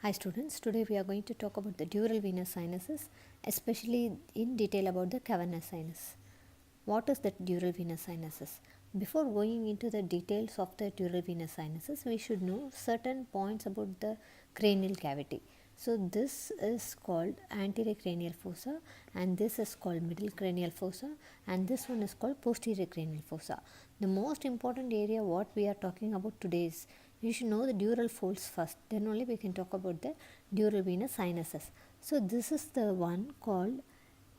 Hi students, today we are going to talk about the dural venous sinuses, especially in detail about the cavernous sinus. What is the dural venous sinuses? Before going into the details of the dural venous sinuses, we should know certain points about the cranial cavity. So this is called anterior cranial fossa, and this is called middle cranial fossa, and this one is called posterior cranial fossa. The most important area what we are talking about today is you should know the dural folds first, then only we can talk about the dural venous sinuses. So this is the one called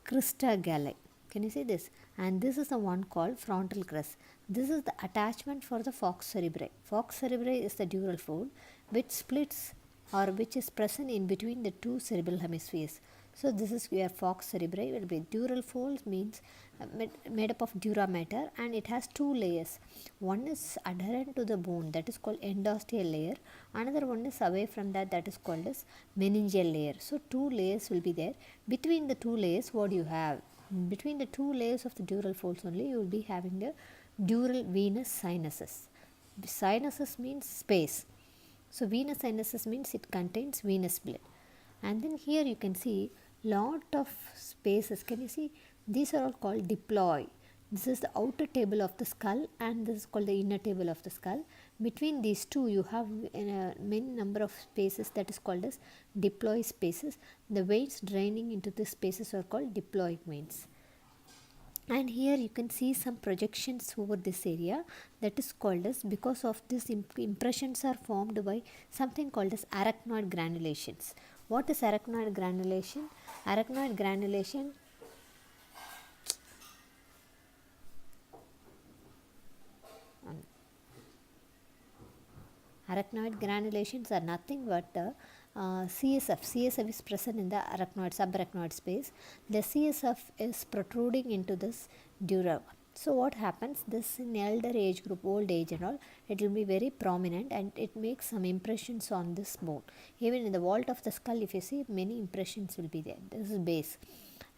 crista galli. Can you see this? And this is the one called frontal crest. This is the attachment for the falx cerebri. Falx cerebri is the dural fold which splits or which is present in between the two cerebral hemispheres. So this is where falx cerebri will be. Dural folds means made up of dura mater, and it has two layers. One is adherent to the bone, that is called endosteal layer. Another one is away from that, that is called as meningeal layer. So two layers will be there. Between the two layers, what do you have? Between the two layers of the dural folds only, you will be having the dural venous sinuses. Sinuses means space. So venous sinuses means it contains venous blood. And then here you can see lot of spaces. Can you see? These are all called diploid. This is the outer table of the skull, and this is called the inner table of the skull. Between these two you have many number of spaces, that is called as diploid spaces. The veins draining into these spaces are called diploid veins. And here you can see some projections over this area, that is called as, because of this impressions are formed by something called as arachnoid granulations. What is arachnoid granulation? Arachnoid granulation Arachnoid granulations are nothing but CSF. CSF is present in the arachnoid, subarachnoid space. The CSF is protruding into this dura. So what happens? This in elder age group, old age and all, it will be very prominent, and it makes some impressions on this bone. Even in the vault of the skull, if you see, many impressions will be there. This is base.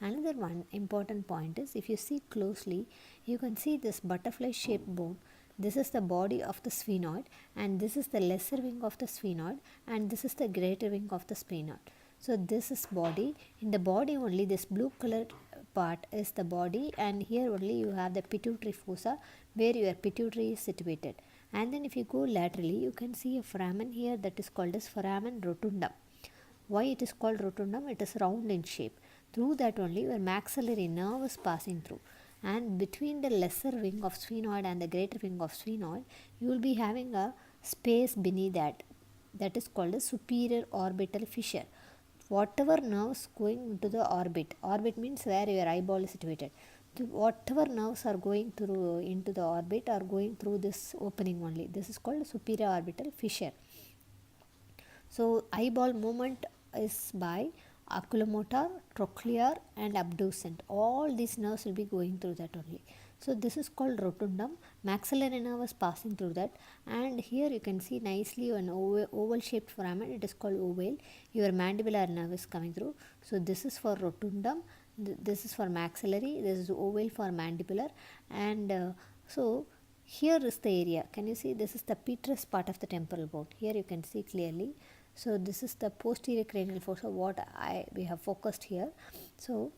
Another one important point is, if you see closely, you can see this butterfly shaped bone. This is the body of the sphenoid, and this is the lesser wing of the sphenoid, and this is the greater wing of the sphenoid. So this is body. In the body only, this blue colored part is the body, and here only you have the pituitary fossa where your pituitary is situated. And then if you go laterally, you can see a foramen here, that is called as foramen rotundum. Why it is called rotundum? It is round in shape. Through that only your maxillary nerve is passing through, and between the lesser wing of sphenoid and the greater wing of sphenoid, you will be having a space beneath that, that is called a superior orbital fissure. Whatever nerves going into the orbit means where your eyeball is situated, whatever nerves are going through into the orbit are going through this opening only. This is called superior orbital fissure. So eyeball movement is by oculomotor, trochlear and abducent. All these nerves will be going through that only. So this is called rotundum. Maxillary nerve is passing through that, and here you can see nicely an oval shaped foramen. It is called ovale. Your mandibular nerve is coming through. So this is for rotundum. This is for maxillary. This is oval for mandibular, and so here is the area. Can you see? This is the petrous part of the temporal bone. Here you can see clearly. So this is the posterior cranial fossa, what we have focused here. So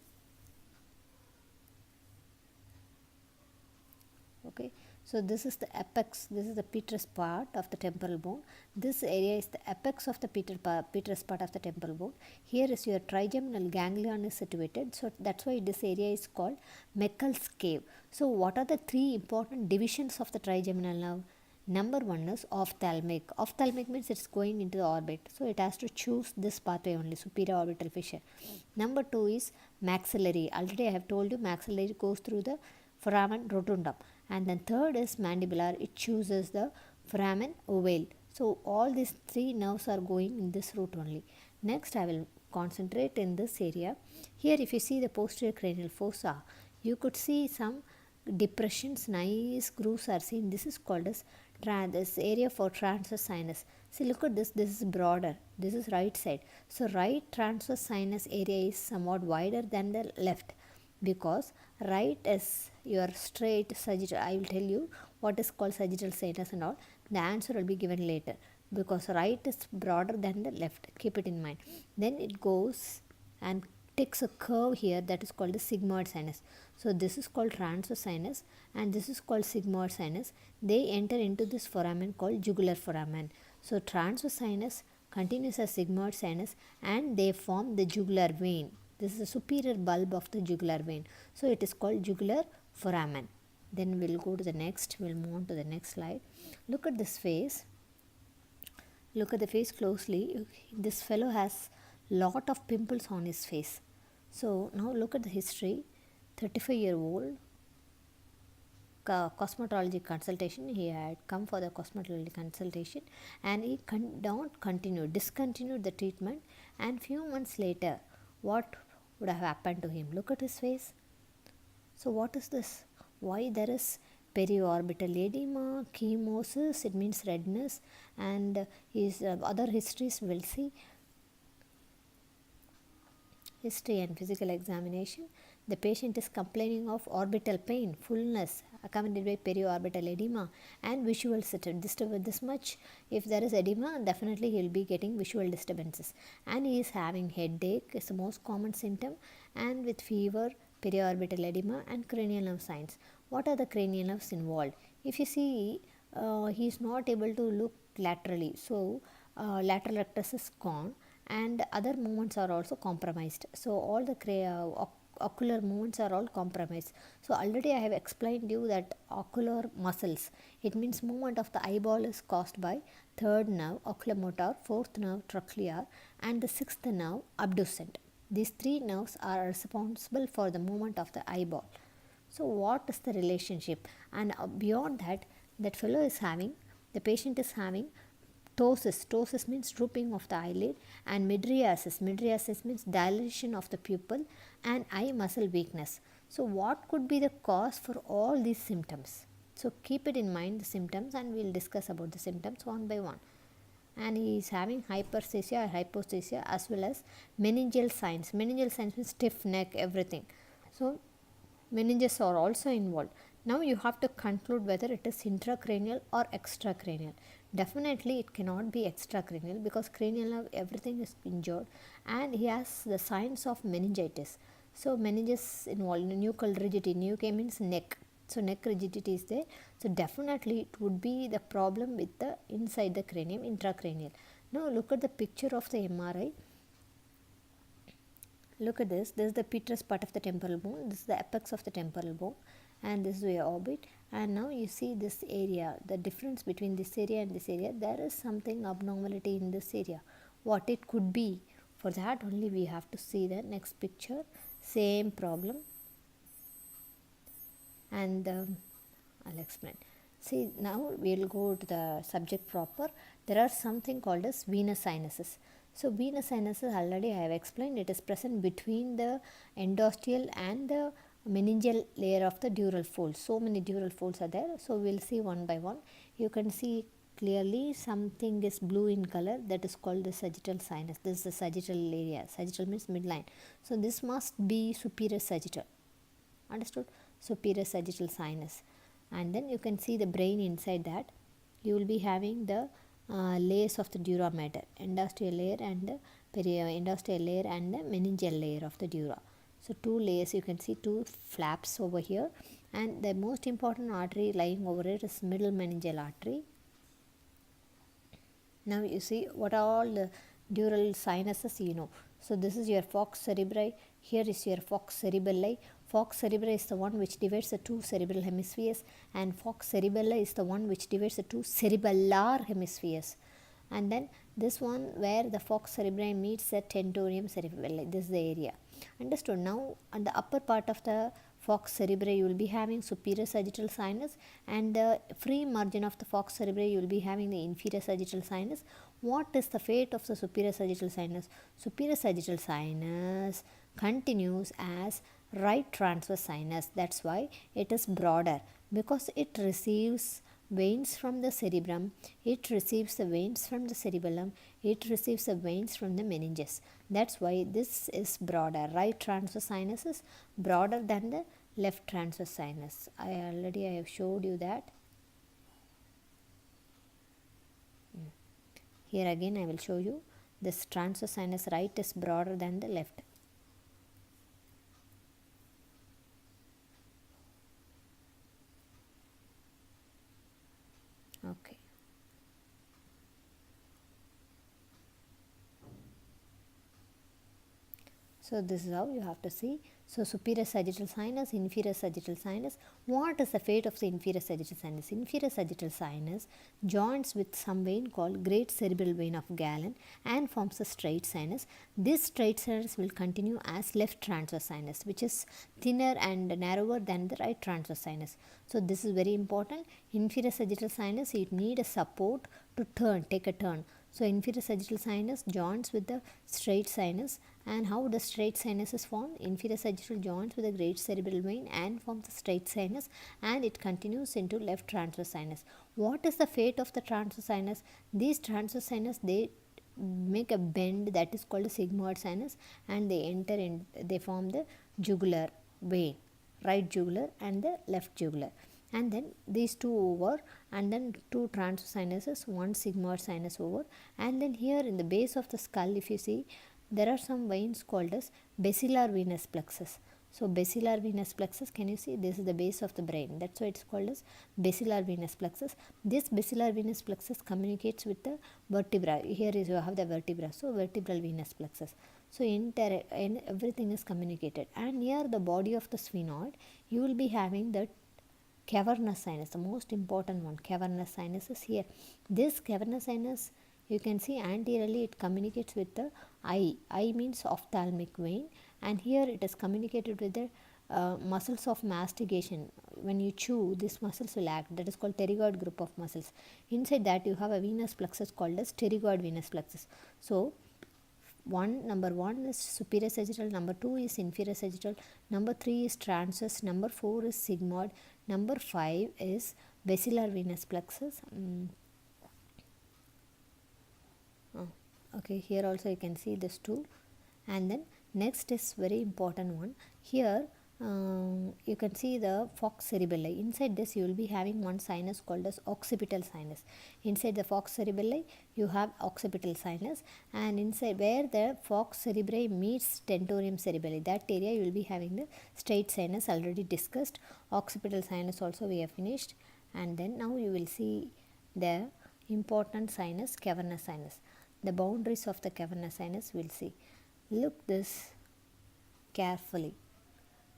okay, so this is the apex, this is the petrous part of the temporal bone. This area is the apex of the petrous part of the temporal bone. Here is your trigeminal ganglion is situated, so that's why this area is called Meckel's cave. So what are the three important divisions of the trigeminal nerve? Number one is ophthalmic. Ophthalmic means it's going into the orbit, so it has to choose this pathway only, superior orbital fissure. Number two is maxillary. Already I have told you maxillary goes through the foramen rotundum. And then third is mandibular. It chooses the foramen ovale. So all these three nerves are going in this route only. Next I will concentrate in this area. Here if you see the posterior cranial fossa, you could see some depressions, nice grooves are seen. This is called as this area for transverse sinus. See, look at this. This is broader. This is right side. So right transverse sinus area is somewhat wider than the left, because right is your straight sagittal. I will tell you what is called sagittal sinus and all. The answer will be given later. because right is broader than the left, keep it in mind. Then it goes and takes a curve here that is called the sigmoid sinus. So this is called transverse sinus and this is called sigmoid sinus. They enter into this foramen called jugular foramen. So transverse sinus continues as sigmoid sinus and they form the jugular vein. This is the superior bulb of the jugular vein. So it is called jugular foramen. Then we'll go to the next, we'll move on to the next slide. Look at this face. Look at the face closely. This fellow has lot of pimples on his face. So now look at the history. 35-year-old cosmetology consultation. He had come for the cosmetology consultation and he discontinued the treatment, and few months later what would have happened to him? Look at his face. So what is this? Why there is periorbital edema, chemosis, it means redness, and his other histories we'll see. History and physical examination. The patient is complaining of orbital pain, fullness accompanied by periorbital edema and visual disturbance. This much, if there is edema, definitely he will be getting visual disturbances, and he is having headache is the most common symptom, and with fever, periorbital edema and cranial nerve signs. What are the cranial nerves involved? If you see, he is not able to look laterally, so lateral rectus is gone and other movements are also compromised. So all the ocular movements are all compromised. So already I have explained you that ocular muscles, it means movement of the eyeball is caused by third nerve oculomotor, fourth nerve trochlear and the sixth nerve abducent. These three nerves are responsible for the movement of the eyeball. So what is the relationship? And beyond that, that fellow is having, the patient is having ptosis. Ptosis means drooping of the eyelid, and mydriasis. Mydriasis means dilation of the pupil and eye muscle weakness. So what could be the cause for all these symptoms? So keep it in mind, the symptoms, and we'll discuss about the symptoms one by one. And he is having hyperesthesia or hypoesthesia as well as meningeal signs. Meningeal signs means stiff neck, everything. So meninges are also involved. Now you have to conclude whether it is intracranial or extracranial. Definitely it cannot be extracranial because cranial nerve everything is injured and he has the signs of meningitis. So meninges involved, nuchal rigidity. Nuchae means neck. So neck rigidity is there. So definitely it would be the problem with the inside the cranium, intracranial. Now look at the picture of the MRI. Look at this. This is the petrous part of the temporal bone. This is the apex of the temporal bone, and this is your orbit. And now you see this area, the difference between this area and this area. There is something abnormality in this area. What it could be? For that only we have to see the next picture. Same problem, and I'll explain. See, now we'll go to the subject proper. There are something called as venous sinuses. So venous sinuses already I have explained, it is present between the endosteal and the meningeal layer of the dural folds. So many dural folds are there. So we'll see one by one. You can see clearly something is blue in color, that is called the sagittal sinus. This is the sagittal area. Sagittal means midline. So this must be superior sagittal. Understood? Superior sagittal sinus. And then you can see the brain inside that. You will be having the layers of the dura mater, endosteal layer and the endosteal layer and the meningeal layer of the dura. So two layers, you can see two flaps over here, and the most important artery lying over it is middle meningeal artery. Now you see what are all the dural sinuses you know. So this is your falx cerebri, here is your falx cerebelli. Falx cerebri is the one which divides the two cerebral hemispheres, and falx cerebelli is the one which divides the two cerebellar hemispheres. And then this one where the falx cerebri meets the tentorium cerebelli, this is the area. Understood? Now on the upper part of the falx cerebri you will be having superior sagittal sinus, and the free margin of the falx cerebri you will be having the inferior sagittal sinus. What is the fate of the superior sagittal sinus? Superior sagittal sinus continues as right transverse sinus. That's why it is broader, because it receives veins from the cerebrum, it receives the veins from the cerebellum, it receives the veins from the meninges. That's why this is broader. Right transverse sinus is broader than the left transverse sinus. I have showed you that. Here again I will show you. This transverse sinus right is broader than the left. Okay. So this is how you have to see. So superior sagittal sinus, inferior sagittal sinus. What is the fate of the inferior sagittal sinus? Inferior sagittal sinus joins with some vein called great cerebral vein of Galen and forms a straight sinus. This straight sinus will continue as left transverse sinus, which is thinner and narrower than the right transverse sinus. So this is very important. Inferior sagittal sinus, it need a support to turn, take a turn. So inferior sagittal sinus joins with the straight sinus. And how the straight sinus is formed? Inferior sagittal joins with the great cerebral vein and forms the straight sinus, and it continues into left transverse sinus. What is the fate of the transverse sinus? These transverse sinus, they make a bend that is called a sigmoid sinus, and they enter in, they form the jugular vein, right jugular and the left jugular. And then these two over, and then two transverse sinuses, one sigmoid sinus over. And then here in the base of the skull, if you see, there are some veins called as basilar venous plexus. So basilar venous plexus, can you see, this is the base of the brain, that's why it's called as basilar venous plexus. This basilar venous plexus communicates with the vertebra. Here is you have the vertebra, so vertebral venous plexus. So everything is communicated. And near the body of the sphenoid, you will be having the cavernous sinus, the most important one. Cavernous sinus is here. This cavernous sinus, you can see anteriorly it communicates with the eye. Eye means ophthalmic vein, and here it is communicated with the muscles of mastication. When you chew, these muscles will act. That is called pterygoid group of muscles. Inside that you have a venous plexus called as pterygoid venous plexus. So number one is superior sagittal, number two is inferior sagittal, number three is transverse, number four is sigmoid, number five is basilar venous plexus. Okay, here also you can see this two. And then next is very important one. Here you can see the falx cerebelli. Inside this you will be having one sinus called as occipital sinus. Inside the falx cerebelli you have occipital sinus, and inside where the falx cerebri meets tentorium cerebelli, that area you will be having the straight sinus, already discussed. Occipital sinus also we have finished. And then now you will see the important sinus, cavernous sinus. The boundaries of the cavernous sinus we'll see. Look this carefully.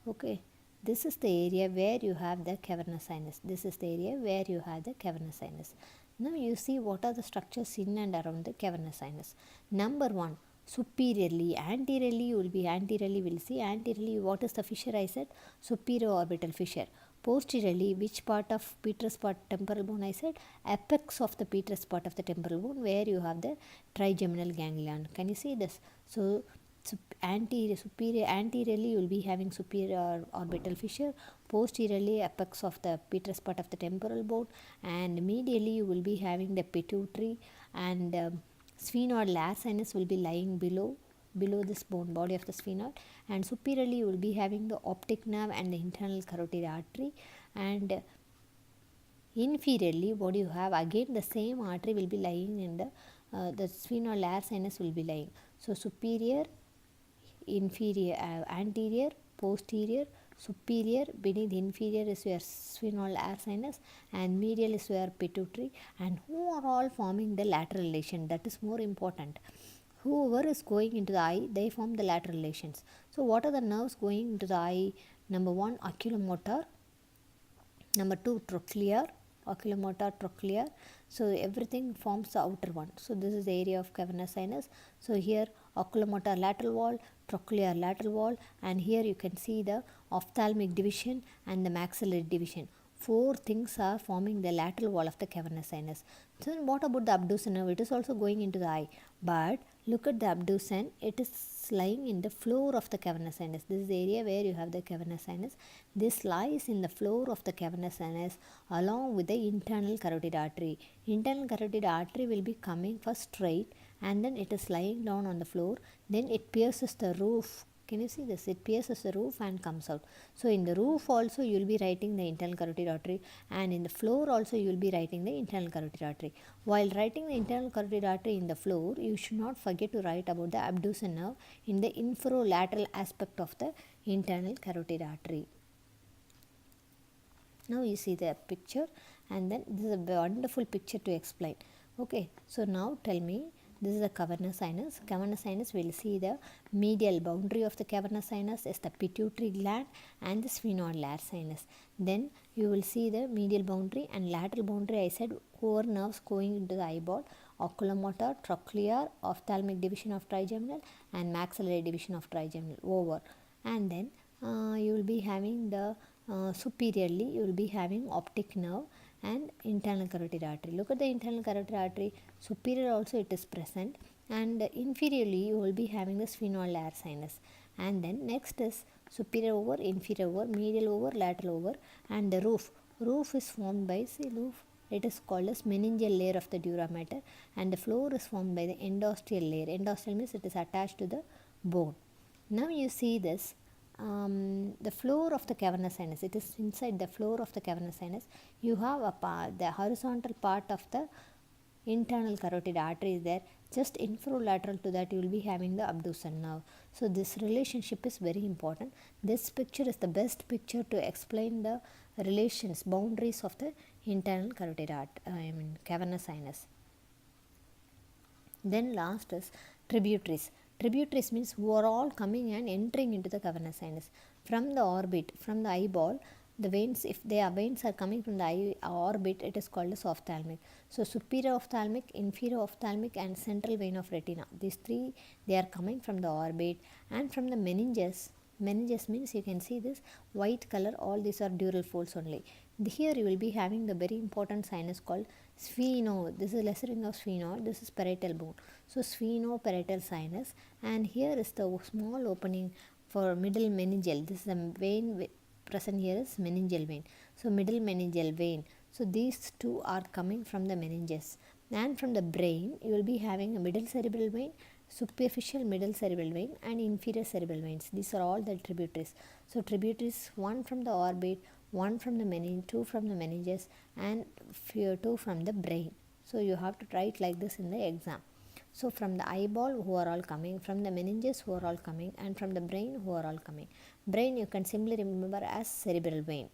Okay, this is the area where you have the cavernous sinus. This is the area where you have the cavernous sinus. Now you see what are the structures in and around the cavernous sinus. Number one, superiorly, anteriorly you will be, anteriorly we'll see. Anteriorly, what is the fissure I said? Superior orbital fissure. Posteriorly, which part of petrous part temporal bone I said? Apex of the petrous part of the temporal bone, where you have the trigeminal ganglion. Can you see this? So anteriorly you will be having superior orbital fissure, posteriorly apex of the petrous part of the temporal bone, and medially you will be having the pituitary, and sphenoid Leyer's sinus will be lying below this bone, body of the sphenoid, and superiorly you will be having the optic nerve and the internal carotid artery, and inferiorly what you have, again the same artery will be lying in the sphenoid Leyer's sinus will be lying. So superior, inferior, anterior, posterior, superior, beneath inferior is your sphenoid Leyer's sinus, and medial is your pituitary, and who are all forming the lateral relation. That is more important. Whoever is going into the eye, they form the lateral relations. So what are the nerves going into the eye? Number one, oculomotor. Number two, trochlear. Oculomotor, trochlear. So everything forms the outer one. So this is the area of cavernous sinus. So here oculomotor lateral wall, trochlear lateral wall, and here you can see the ophthalmic division and the maxillary division. Four things are forming the lateral wall of the cavernous sinus. So what about the abducens nerve? It is also going into the eye, but look at the abducens. It is lying in the floor of the cavernous sinus. This is the area where you have the cavernous sinus. This lies in the floor of the cavernous sinus along with the internal carotid artery. Internal carotid artery will be coming first straight, and then it is lying down on the floor. Then it pierces the roof Can you see this? It pierces the roof and comes out. So in the roof also you will be writing the internal carotid artery, and in the floor also you will be writing the internal carotid artery. While writing the internal carotid artery in the floor, you should not forget to write about the abducens nerve in the infrolateral aspect of the internal carotid artery. Now you see the picture, and then this is a wonderful picture to explain. Okay, so now tell me, this is the cavernous sinus. Cavernous sinus, we will see the medial boundary of the cavernous sinus is the pituitary gland and the sphenoidal sinus. Then you will see the medial boundary and lateral boundary. I said 4 nerves going into the eyeball: oculomotor, trochlear, ophthalmic division of trigeminal, and maxillary division of trigeminal over. And then you will be having the superiorly you will be having optic nerve and internal carotid artery. Look at the internal carotid artery. Superior also it is present, and inferiorly you will be having the sphenoidal sinus. And then next is superior over, inferior over, medial over, lateral over, and the roof. Roof is formed by, see, roof, it is called as meningeal layer of the dura mater, and the floor is formed by the endosteal layer. Endosteal means it is attached to the bone. Now you see this, the floor of the cavernous sinus, it is inside the floor of the cavernous sinus. You have a part, the horizontal part of the internal carotid artery is there. Just infralateral to that you will be having the abducens nerve. So this relationship is very important. This picture is the best picture to explain the relations, boundaries of the internal carotid artery, cavernous sinus. Then last is tributaries. Tributaries means who are all coming and entering into the cavernous sinus. From the orbit, from the eyeball, the veins, if their veins are coming from the eye orbit, it is called as ophthalmic. So superior ophthalmic, inferior ophthalmic, and central vein of retina. These three, they are coming from the orbit. And from the meninges. Meninges means you can see this white color, all these are dural folds only. Here you will be having the very important sinus called spheno. This is lesser ring of sphenoid, this is parietal bone. So sphenoparietal sinus, and here is the small opening for middle meningeal. This is the vein present here is meningeal vein. So middle meningeal vein. So these two are coming from the meninges. And from the brain you will be having a middle cerebral vein, superficial middle cerebral vein, and inferior cerebral veins. These are all the tributaries. So tributaries, one from the orbit, one from the meninge, two from the meninges, and two from the brain. So you have to write like this in the exam. So from the eyeball who are all coming, from the meninges who are all coming, and from the brain who are all coming. Brain you can simply remember as cerebral vein.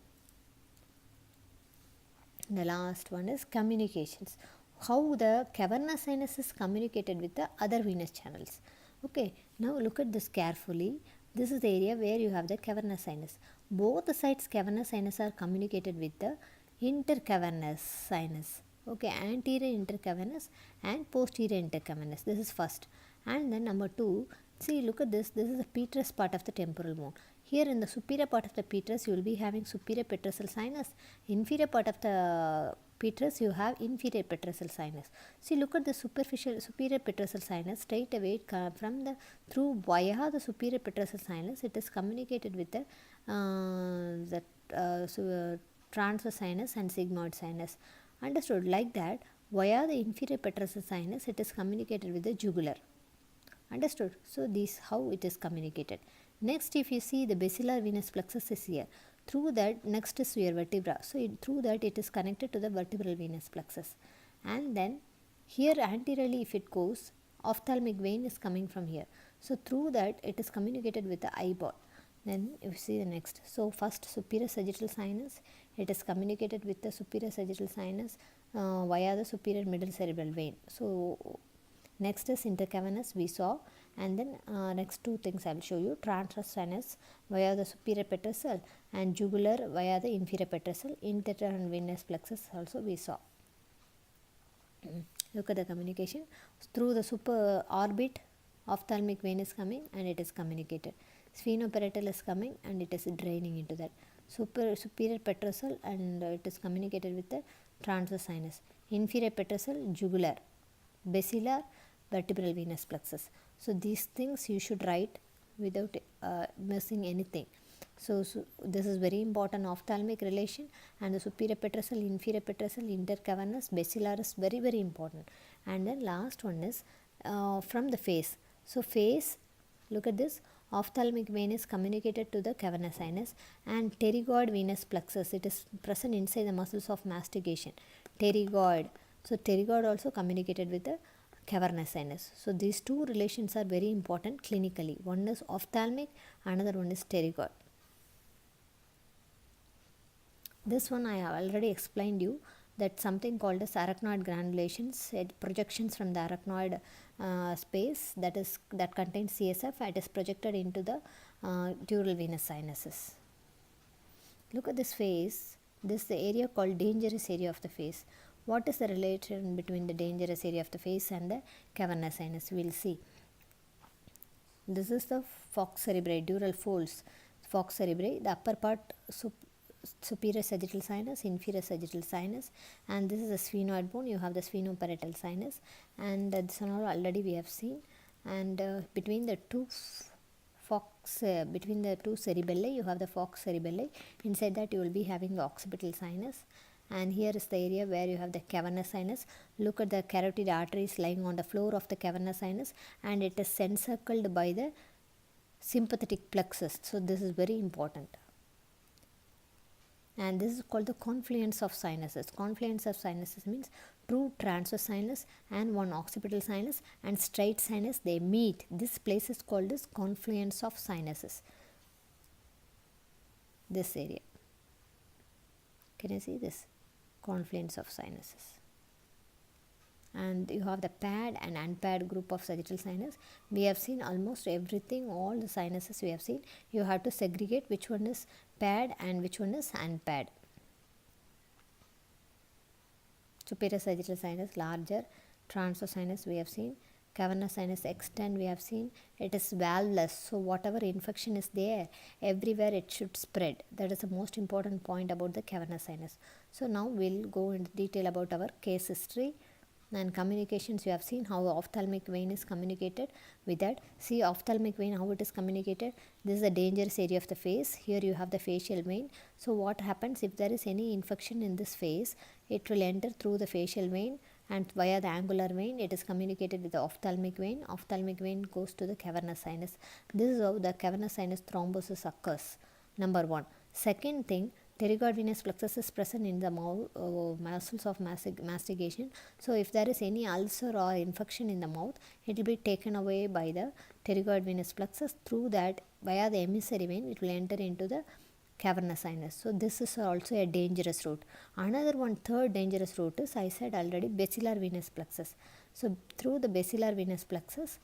The last one is communications. How the cavernous sinus is communicated with the other venous channels. Okay, now look at this carefully. This is the area where you have the cavernous sinus. Both sides cavernous sinus are communicated with the intercavernous sinus. Okay, anterior intercavernous and posterior intercavernous. This is first. And then number 2, see, look at this. This is the petrous part of the temporal bone. Here in the superior part of the petrous, you will be having superior petrosal sinus. Inferior part of the petrous, you have inferior petrosal sinus. See, look at the superior petrosal sinus. Straight away from the through via the superior petrosal sinus, it is communicated with the transverse sinus and sigmoid sinus. Understood? Like that, via the inferior petrosal sinus, it is communicated with the jugular. Understood? So this how it is communicated. Next, if you see the basilar venous plexus is here. Through that, next is your vertebra. So through that it is connected to the vertebral venous plexus. And then here anteriorly if it goes, ophthalmic vein is coming from here. So through that it is communicated with the eyeball. Then you see the next. So first superior sagittal sinus, it is communicated with the superior sagittal sinus via the superior middle cerebral vein. So next is intercavernous we saw, and then next two things I will show you. Transverse sinus via the superior petrosal and jugular via the inferior petrosal. Intervenous plexus also we saw. Look at the communication. Through the super orbit, ophthalmic vein is coming and it is communicated. Sphenoparietal is coming and it is draining into that. Superior petrosal and it is communicated with the transverse sinus. Inferior petrosal, jugular, basilar, vertebral venous plexus. So these things you should write without missing anything. So this is very important, ophthalmic relation, and the superior petrosal, inferior petrosal, intercavernous, basilar is very very important. And then last one is from the face. So face, look at this, Ophthalmic vein is communicated to the cavernous sinus, and pterygoid venous plexus, it is present inside the muscles of mastication. Pterygoid. So pterygoid also communicated with the cavernous sinus. So these two relations are very important clinically. One is ophthalmic, another one is pterygoid. This one I have already explained you, that something called as arachnoid granulations, projections from the arachnoid space that contains CSF, it is projected into the dural venous sinuses. Look at this face. This is the area called dangerous area of the face. What is the relation between the dangerous area of the face and the cavernous sinus? We will see. This is the falx cerebri, dural folds. Falx cerebri, the upper part superior sagittal sinus, inferior sagittal sinus, and this is the sphenoid bone. You have the sphenoparietal sinus, and this one already we have seen. And between the two between the two cerebellae, you have the falx cerebelli. Inside that you will be having the occipital sinus, and here is the area where you have the cavernous sinus. Look at the carotid arteries lying on the floor of the cavernous sinus, and it is encircled by the sympathetic plexus. So this is very important. And this is called the confluence of sinuses. Confluence of sinuses means two transverse sinus and one occipital sinus and straight sinus, they meet. This place is called as confluence of sinuses. This area. Can you see this? Confluence of sinuses. And you have the paired and unpaired group of sagittal sinus. We have seen almost everything, all the sinuses we have seen. You have to segregate which one is paired and which one is unpaired. Superior sagittal sinus larger, transverse sinus we have seen, cavernous sinus extend we have seen. It is valveless, so whatever infection is there, everywhere it should spread. That is the most important point about the cavernous sinus. So now we'll go into detail about our case history and communications. You have seen how ophthalmic vein is communicated with that. See ophthalmic vein, how it is communicated. This is the dangerous area of the face. Here you have the facial vein. So what happens if there is any infection in this face, it will enter through the facial vein, and via the angular vein it is communicated with the ophthalmic vein. Ophthalmic vein goes to the cavernous sinus. This is how the cavernous sinus thrombosis occurs. Number one. Second thing, pterygoid venous plexus is present in the muscles of mastication. So if there is any ulcer or infection in the mouth, it will be taken away by the pterygoid venous plexus. Through that, via the emissary vein, it will enter into the cavernous sinus. So this is also a dangerous route. Another one, third dangerous route is, I said already, basilar venous plexus. So through the basilar venous plexus,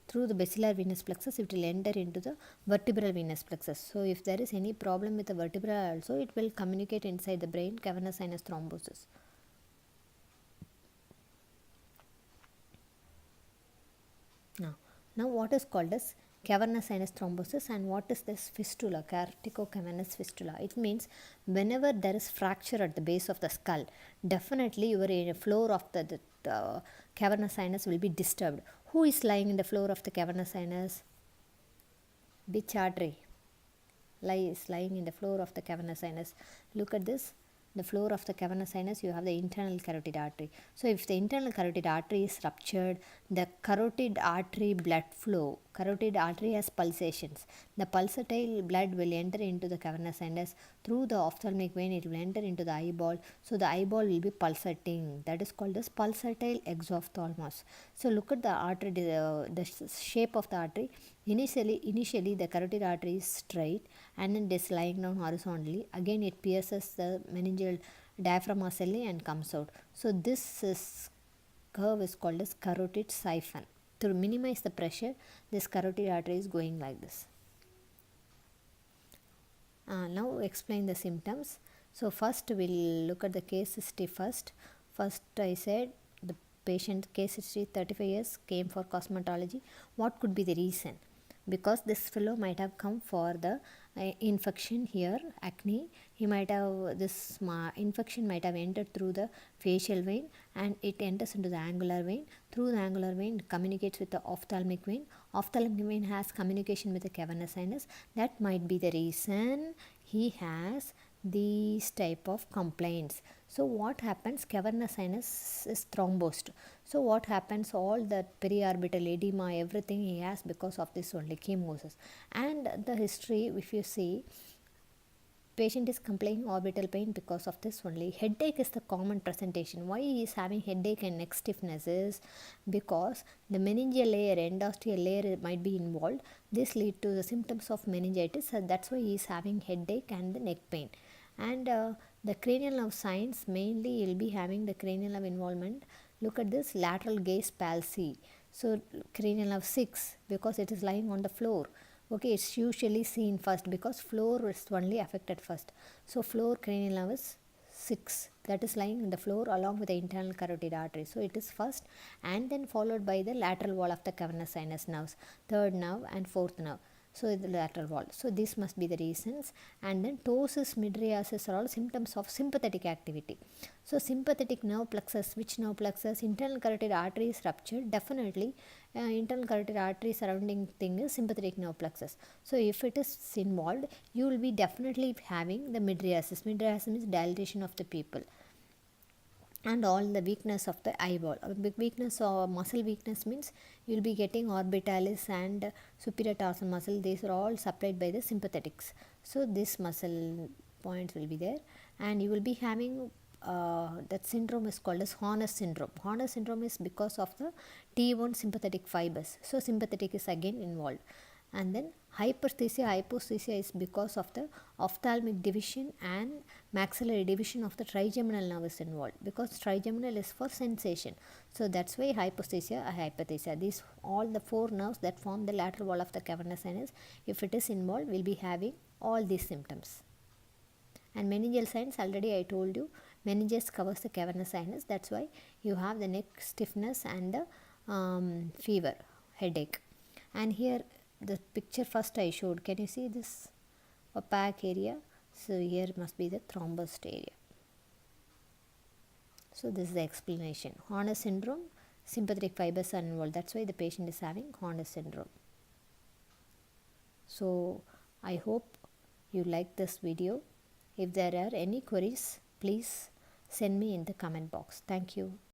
through the basilar venous plexus, it will enter into the vertebral venous plexus. So if there is any problem with the vertebra also, it will communicate inside the brain, cavernous sinus thrombosis. Now what is called as cavernous sinus thrombosis, and what is this fistula, corticocavernous fistula? It means whenever there is fracture at the base of the skull, definitely your floor of the cavernous sinus will be disturbed. Who is lying in the floor of the cavernous sinus? Which artery is lying in the floor of the cavernous sinus? Look at this. The floor of the cavernous sinus, you have the internal carotid artery. So if the internal carotid artery is ruptured, the carotid artery blood flow, carotid artery has pulsations. The pulsatile blood will enter into the cavernous sinus. Through the ophthalmic vein, it will enter into the eyeball. So the eyeball will be pulsating. That is called as pulsatile exophthalmos. So look at the artery, the shape of the artery. Initially the carotid artery is straight, and then it is lying down horizontally. Again it pierces the meningeal diaphragm ocelli and comes out. So this curve is called as carotid siphon. To minimize the pressure, this carotid artery is going like this. Now explain the symptoms. So first we'll look at the case history first. First I said the patient case history, 35 years, came for cosmetology. What could be the reason? Because this fellow might have come for the infection here, acne. He might have, this infection might have entered through the facial vein, and it enters into the angular vein. Through the angular vein, it communicates with the ophthalmic vein. Ophthalmic vein has communication with the cavernous sinus. That might be the reason he has these type of complaints. So what happens, cavernous sinus is thrombosed. So what happens, all the periorbital edema, everything he has because of this only chemosis. And the history, if you see, patient is complaining orbital pain because of this only. Headache is the common presentation. Why he is having headache and neck stiffness is because the meningeal layer, endosteal layer might be involved. This lead to the symptoms of meningitis, and that's why he is having headache and the neck pain. And the cranial nerve signs, mainly you'll be having the cranial nerve involvement. Look at this lateral gaze palsy. So cranial nerve 6 because it is lying on the floor. Okay, it's usually seen first because floor is only affected first. So floor cranial nerve is 6, that is lying in the floor along with the internal carotid artery. So it is first, and then followed by the lateral wall of the cavernous sinus nerves, third nerve and fourth nerve. So the lateral wall. So this must be the reasons. And then ptosis, mydriasis are all symptoms of sympathetic activity. So sympathetic nerve plexus, which nerve plexus? Internal carotid artery is ruptured. Definitely internal carotid artery surrounding thing is sympathetic nerve plexus. So if it is involved, you will be definitely having the mydriasis. Mydriasis is dilatation of the pupil. And all the weakness of the eyeball. Big weakness or muscle weakness means you will be getting orbitalis and superior tarsal muscle. These are all supplied by the sympathetics. So this muscle points will be there, and you will be having that syndrome is called as Horner syndrome. Horner syndrome is because of the T1 sympathetic fibers. So sympathetic is again involved. And then hyposthesia is because of the ophthalmic division and maxillary division of the trigeminal nerve is involved, because trigeminal is for sensation. So that's why hyposthesia or hypothesia. These all the 4 nerves that form the lateral wall of the cavernous sinus, if it is involved, will be having all these symptoms. And meningeal signs, already I told you, meninges covers the cavernous sinus. That's why you have the neck stiffness and the fever, headache. And here the picture first I showed, can you see this opaque area? So here must be the thrombosed area. So this is the explanation. Horner syndrome, sympathetic fibers are involved. That's why the patient is having Horner syndrome. So I hope you like this video. If there are any queries, please send me in the comment box. Thank you.